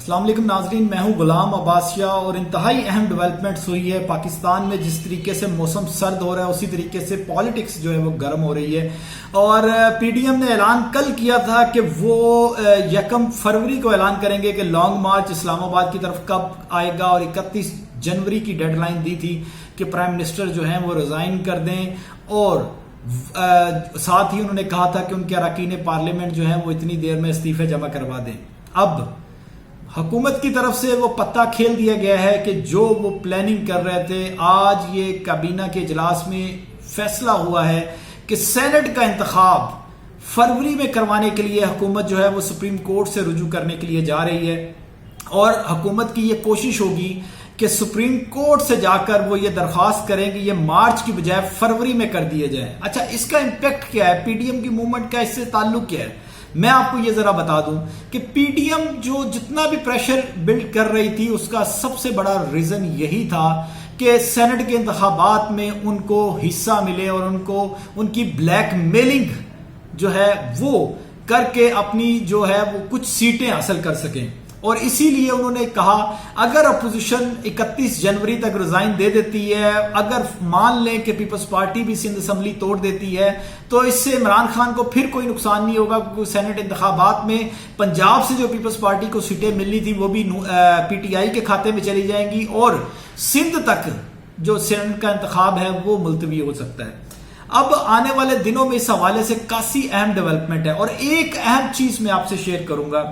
السلام علیکم ناظرین، میں ہوں غلام عباسیہ اور انتہائی اہم ڈیولپمنٹس ہوئی ہے پاکستان میں۔ جس طریقے سے موسم سرد ہو رہا ہے اسی طریقے سے پالیٹکس جو ہے وہ گرم ہو رہی ہے، اور پی ڈی ایم نے اعلان کل کیا تھا کہ وہ 1 فروری کو اعلان کریں گے کہ لانگ مارچ اسلام آباد کی طرف کب آئے گا، اور 31 جنوری کی ڈیڈ لائن دی تھی کہ پرائم منسٹر جو ہیں وہ ریزائن کر دیں، اور ساتھ ہی انہوں نے کہا تھا کہ ان کے اراکین پارلیمنٹ جو ہیں وہ اتنی دیر میں استعفے جمع کروا دیں۔ اب حکومت کی طرف سے وہ پتہ کھیل دیا گیا ہے کہ جو وہ پلاننگ کر رہے تھے، آج یہ کابینہ کے اجلاس میں فیصلہ ہوا ہے کہ سینٹ کا انتخاب فروری میں کروانے کے لیے حکومت جو ہے وہ سپریم کورٹ سے رجوع کرنے کے لیے جا رہی ہے، اور حکومت کی یہ کوشش ہوگی کہ سپریم کورٹ سے جا کر وہ یہ درخواست کریں کہ یہ مارچ کی بجائے فروری میں کر دیے جائیں۔ اچھا، اس کا امپیکٹ کیا ہے؟ پی ڈی ایم کی موومنٹ کا اس سے تعلق کیا ہے؟ میں آپ کو یہ ذرا بتا دوں کہ پی ڈی ایم جو جتنا بھی پریشر بلڈ کر رہی تھی، اس کا سب سے بڑا ریزن یہی تھا کہ سینٹ کے انتخابات میں ان کو حصہ ملے اور ان کی بلیک میلنگ جو ہے وہ کر کے اپنی جو ہے وہ کچھ سیٹیں حاصل کر سکیں، اور اسی لیے انہوں نے کہا اگر اپوزیشن 31 جنوری تک ریزائن دے دیتی ہے، اگر مان لیں کہ پیپلز پارٹی بھی سندھ اسمبلی توڑ دیتی ہے، تو اس سے عمران خان کو پھر کوئی نقصان نہیں ہوگا، کیونکہ سینٹ انتخابات میں پنجاب سے جو پیپلز پارٹی کو سیٹیں ملنی تھی وہ بھی پی ٹی آئی کے کھاتے میں چلی جائیں گی، اور سندھ تک جو سینٹ کا انتخاب ہے وہ ملتوی ہو سکتا ہے۔ اب آنے والے دنوں میں اس حوالے سے کافی اہم ڈیولپمنٹ ہے، اور ایک اہم چیز میں آپ سے شیئر کروں گا۔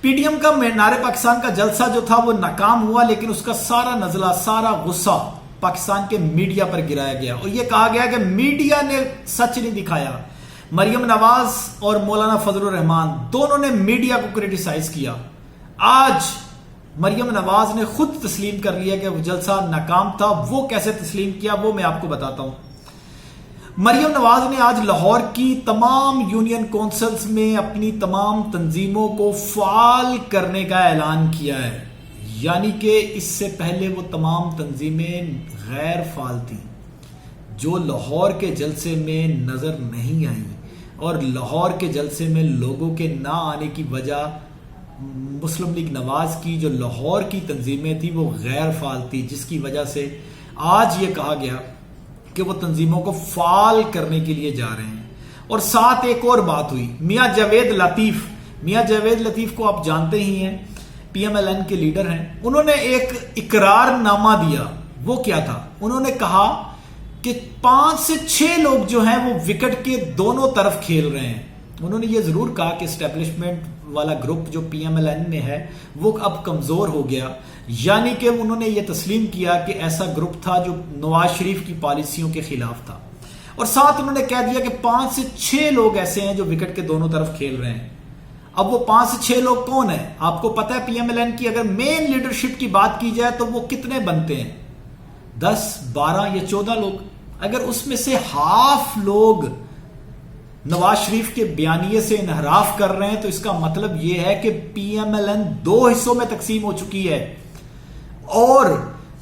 پی ڈی ایم کا مینار پاکستان کا جلسہ جو تھا وہ ناکام ہوا، لیکن اس کا سارا نزلہ، سارا غصہ پاکستان کے میڈیا پر گرایا گیا، اور یہ کہا گیا کہ میڈیا نے سچ نہیں دکھایا۔ مریم نواز اور مولانا فضل الرحمان دونوں نے میڈیا کو کرٹیسائز کیا۔ آج مریم نواز نے خود تسلیم کر لیا کہ وہ جلسہ ناکام تھا۔ وہ کیسے تسلیم کیا وہ میں آپ کو بتاتا ہوں۔ مریم نواز نے آج لاہور کی تمام یونین کونسلز میں اپنی تمام تنظیموں کو فعال کرنے کا اعلان کیا ہے، یعنی کہ اس سے پہلے وہ تمام تنظیمیں غیر فعال تھیں جو لاہور کے جلسے میں نظر نہیں آئیں، اور لاہور کے جلسے میں لوگوں کے نہ آنے کی وجہ مسلم لیگ نواز کی جو لاہور کی تنظیمیں تھیں وہ غیر فعال تھی، جس کی وجہ سے آج یہ کہا گیا کہ وہ تنظیموں کو فعال کرنے کے لیے جا رہے ہیں۔ اور ساتھ ایک اور بات ہوئی، میاں جاوید لطیف کو آپ جانتے ہی ہیں، پی ایم ایل این کے لیڈر ہیں۔ انہوں نے ایک اقرار نامہ دیا۔ وہ کیا تھا؟ انہوں نے کہا کہ 5 سے 6 لوگ جو ہیں وہ وکٹ کے دونوں طرف کھیل رہے ہیں۔ انہوں نے یہ ضرور کہا کہ اسٹیبلشمنٹ والا گروپ جو پی ایم ایل این میں ہے وہ اب کمزور ہو گیا، یعنی کہ انہوں نے یہ تسلیم کیا کہ ایسا گروپ تھا جو نواز شریف کی پالیسیوں کے خلاف تھا، اور ساتھ انہوں نے کہہ دیا کہ 5 سے 6 لوگ ایسے ہیں جو وکٹ کے دونوں طرف کھیل رہے ہیں۔ اب وہ 5 سے 6 لوگ کون ہیں؟ آپ کو پتہ ہے پی ایم ایل این کی اگر مین لیڈرشپ کی بات کی جائے تو وہ کتنے بنتے ہیں؟ 10، 12 یا 14 لوگ۔ اگر اس میں سے ہاف لوگ نواز شریف کے بیانیے سے انحراف کر رہے ہیں تو اس کا مطلب یہ ہے کہ پی ایم ایل این 2 حصوں میں تقسیم ہو چکی ہے، اور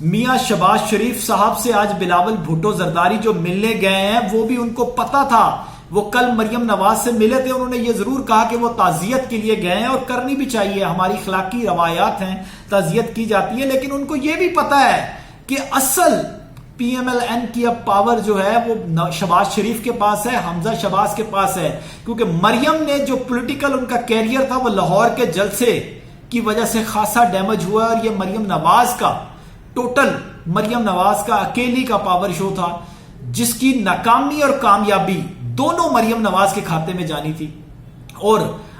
میاں شہباز شریف صاحب سے آج بلاول بھٹو زرداری جو ملنے گئے ہیں وہ بھی ان کو پتا تھا، وہ کل مریم نواز سے ملے تھے، انہوں نے یہ ضرور کہا کہ وہ تعزیت کے لیے گئے ہیں، اور کرنی بھی چاہیے، ہماری اخلاقی روایات ہیں، تعزیت کی جاتی ہے، لیکن ان کو یہ بھی پتا ہے کہ اصل پی ایم ایل این کی اب پاور جو ہے وہ شہباز شریف کے پاس ہے، حمزہ شہباز کے پاس ہے، کیونکہ مریم نے جو پولیٹیکل ان کا کیریئر تھا وہ لاہور کے جلسے کی وجہ سے خاصا ڈیمیج ہوا، اور یہ مریم نواز کا اکیلی کا پاور شو تھا، جس کی ناکامی اور کامیابی دونوں مریم نواز کے کھاتے میں جانی تھی۔ اور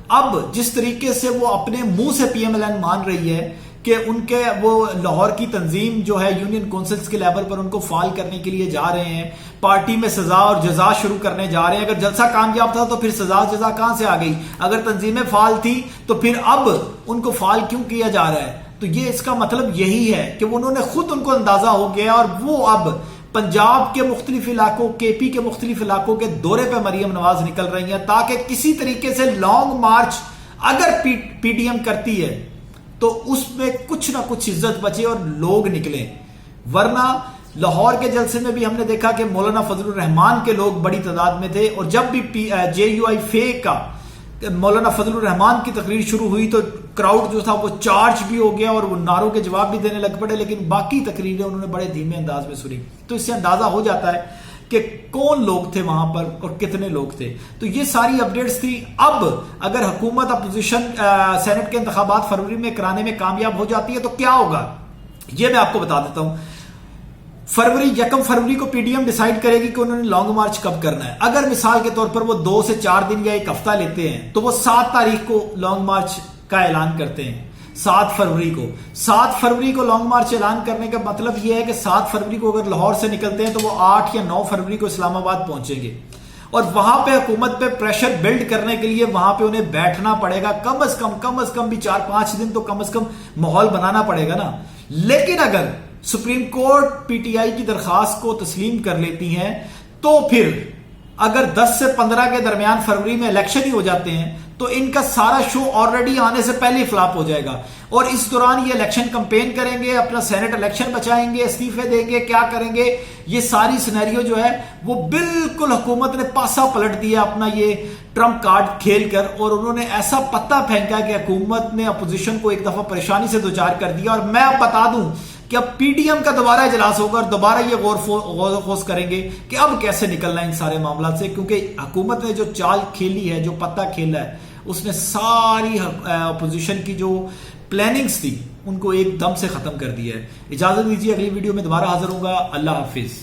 اب جس طریقے سے وہ اپنے منہ سے پی ایم ایل این مان رہی ہے کہ ان کے وہ لاہور کی تنظیم جو ہے یونین کونسلز کے لیول پر ان کو فعال کرنے کے لیے جا رہے ہیں، پارٹی میں سزا اور جزا شروع کرنے جا رہے ہیں۔ اگر جلسہ کامیاب تھا تو پھر سزا جزا کہاں سے آ گئی؟ اگر تنظیمیں فعال تھی تو پھر اب ان کو فعال کیوں کیا جا رہا ہے؟ تو یہ اس کا مطلب یہی ہے کہ انہوں نے خود ان کو اندازہ ہو گیا، اور وہ اب پنجاب کے مختلف علاقوں، کے پی کے مختلف علاقوں کے دورے پہ مریم نواز نکل رہی ہیں، تاکہ کسی طریقے سے لانگ مارچ اگر پی ڈی ایم کرتی ہے تو اس میں کچھ نہ کچھ عزت بچے اور لوگ نکلیں، ورنہ لاہور کے جلسے میں بھی ہم نے دیکھا کہ مولانا فضل الرحمان کے لوگ بڑی تعداد میں تھے، اور جب بھی جے یو آئی فے کا مولانا فضل الرحمان کی تقریر شروع ہوئی تو کراؤڈ جو تھا وہ چارج بھی ہو گیا اور وہ نعروں کے جواب بھی دینے لگ پڑے، لیکن باقی تقریریں انہوں نے بڑے دھیمے انداز میں سنی. تو اس سے اندازہ ہو جاتا ہے کہ کون لوگ تھے وہاں پر اور کتنے لوگ تھے. تو یہ ساری اپڈیٹس تھی. اب اگر حکومت اپوزیشن سینٹ کے انتخابات فروری میں کرانے میں کامیاب ہو جاتی ہے تو کیا ہوگا، یہ میں آپ کو بتا دیتا ہوں. یکم فروری کو پی ڈی ایم ڈیسائیڈ کرے گی کہ انہوں نے لانگ مارچ کب کرنا ہے. اگر مثال کے طور پر وہ 2 سے 4 دن یا ایک ہفتہ لیتے ہیں تو وہ 7 تاریخ کو لانگ مارچ کا اعلان کرتے ہیں. 7 فروری کو لانگ مارچ اعلان کرنے کا مطلب یہ ہے کہ 7 فروری کو اگر لاہور سے نکلتے ہیں تو وہ 8 یا 9 فروری کو اسلام آباد پہنچیں گے، اور وہاں پہ حکومت پہ پریشر بلڈ کرنے کے لیے وہاں پہ انہیں بیٹھنا پڑے گا. کم از کم بھی 4-5 دن تو کم از کم ماحول بنانا پڑے گا نا. لیکن اگر supreme court P T I کی درخواست کو تسلیم کر لیتی ہیں تو پھر اگر 10 سے 15 کے درمیان فروری میں الیکشن ہی ہو جاتے ہیں تو ان کا سارا شو آلریڈی آنے سے پہلے فلاپ ہو جائے گا، اور اس دوران یہ الیکشن کمپین کریں گے، اپنا سینٹ الیکشن بچائیں گے، استعفے دیں گے، کیا کریں گے. یہ ساری سینیریو جو ہے وہ بالکل حکومت نے پاسا پلٹ دیا اپنا یہ ٹرمپ کارڈ کھیل کر، اور انہوں نے ایسا پتا پھینکا کہ حکومت نے اپوزیشن کو ایک دفعہ پریشانی سے دوچار کر دیا. اور میں اب بتا دوں کہ اب پی ڈی ایم کا دوبارہ اجلاس ہوگا اور دوبارہ یہ غور و خوض کریں گے کہ اب کیسے نکلنا ہے ان سارے معاملات سے، کیونکہ حکومت نے جو چال کھیلی ہے، جو پتہ کھیلا ہے، اس نے ساری اپوزیشن کی جو پلاننگز تھی ان کو ایک دم سے ختم کر دیا ہے. اجازت دیجیے، اگلی ویڈیو میں دوبارہ حاضر ہوں گا. اللہ حافظ.